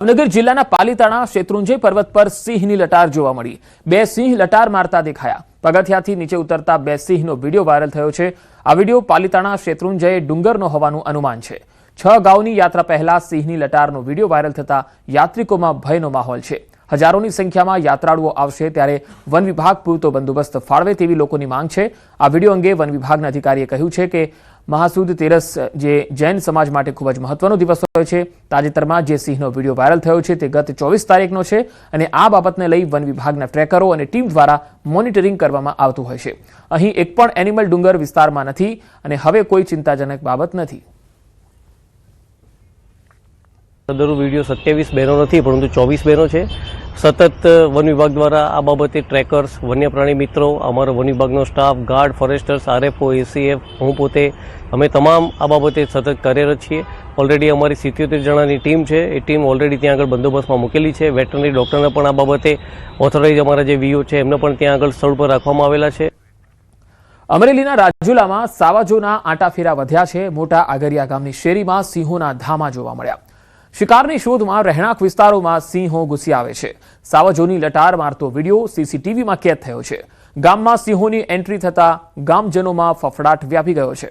ભાવનગર જિલ્લાના પાલીતાણા શેત્રુંજય પર્વત પર સિંહની લટાર જોવા મળી। બે સિંહ લટાર મારતા દેખાયા। પગથિયાથી નીચે ઉતરતા બે સિંહનો વિડીયો વાયરલ થયો છે। આ વિડીયો પાલીતાણા શેત્રુંજય ડુંગરનો હોવાનું અનુમાન છે। 6 ગામની યાત્રા પહેલા સિંહની લટારનો વિડીયો વાયરલ થતા યાત્રિકોમાં ભયનો માહોલ છે। હજારોની સંખ્યામાં યાત્રાળુઓ આવશે ત્યારે વન વિભાગ પૂરતો બંદોબસ્ત ફાળવે તેવી લોકોની માંગ છે। આ વિડીયો અંગે વન વિભાગના અધિકારીએ કહ્યું છે કે મહાસુદ તેરસ જે જૈન સમાજ માટે ખૂબ જ મહત્વનો દિવસ હોય છે। તાજેતરમાં જે સિંહનો વિડીયો વાયરલ થયો છે તે ગત 24 તારીખનો છે અને આ બાબતને લઈ વન વિભાગના ટ્રેકરો અને ટીમ દ્વારા મોનિટરિંગ કરવામાં આવતું હોય છે। અહીં એક પણ એનિમલ ડુંગર વિસ્તારમાં નથી અને હવે કોઈ ચિંતાજનક બાબત નથી। સદરનો વિડીયો 27 બહેનો નથી પરંતુ 24 બહેનો છે। સતત વન વિભાગ દ્વારા આ બાબતે ટ્રેકર્સ, વન્ય પ્રાણી મિત્રો, અમારો વન વિભાગનો સ્ટાફ, ગાર્ડ, ફોરેસ્ટર્સ, આરએફઓ, એસીએફ, હું પોતે અમે તમામ આ બાબતે સતત કાર્યરત છીએ। ઓલરેડી અમારી 77 જણાની ટીમ છે। એ ટીમ ઓલરેડી ત્યાં આગળ બંદોબસ્તમાં મૂકેલી છે। વેટરનરી ડૉક્ટરને પણ આ બાબતે ઓથોરાઇઝ અમારા જે વીઓ છે એમને પણ ત્યાં આગળ સ્થળ પર રાખવામાં આવેલા છે। અમરેલીના રાજુલામાં સાવાજોના આંટાફેરા વધ્યા છે। મોટા આગરિયા ગામની શેરીમાં સિંહોના ધામા જોવા મળ્યા। શિકારની શોધમાં રહેણાંક વિસ્તારોમાં સિંહો ઘૂસી આવે છે। સાવજોની લટાર મારતો વિડીયો સીસીટીવીમાં કેદ થયો છે। ગામમાં સિંહોની એન્ટ્રી થતા ગામજનોમાં ફફડાટ વ્યાપી ગયો છે।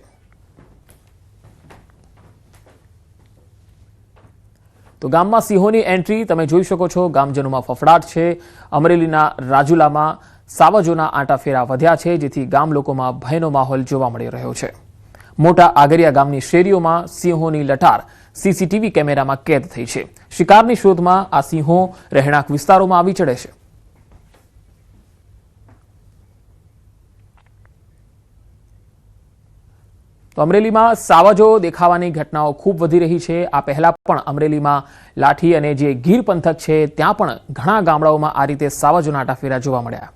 તો ગામમાં સિંહોની એન્ટ્રી તમે જોઈ શકો છો। ગામજનોમાં ફફડાટ છે। અમરેલીના રાજુલામાં સાવજોના આંટાફેરા વધ્યા છે જેથી ગામ લોકોમાં ભયનો માહોલ જોવા મળી રહ્યો છે। મોટા આગરિયા ગામની શેરીઓમાં સિંહોની લટાર સીસીટીવી કેમેરામાં કેદ થઈ છે। શિકારની શોધમાં આ સિંહો રહેણાંક વિસ્તારોમાં આવી ચડે છે। તો અમરેલીમાં સાવજો દેખાવાની ઘટનાઓ ખૂબ વધી રહી છે। આ પહેલા પણ અમરેલીમાં લાઠી અને જે ગીર પંથક છે ત્યાં પણ ઘણા ગામડાઓમાં આ રીતે સાવજોના આંટાફેરા જોવા મળ્યા।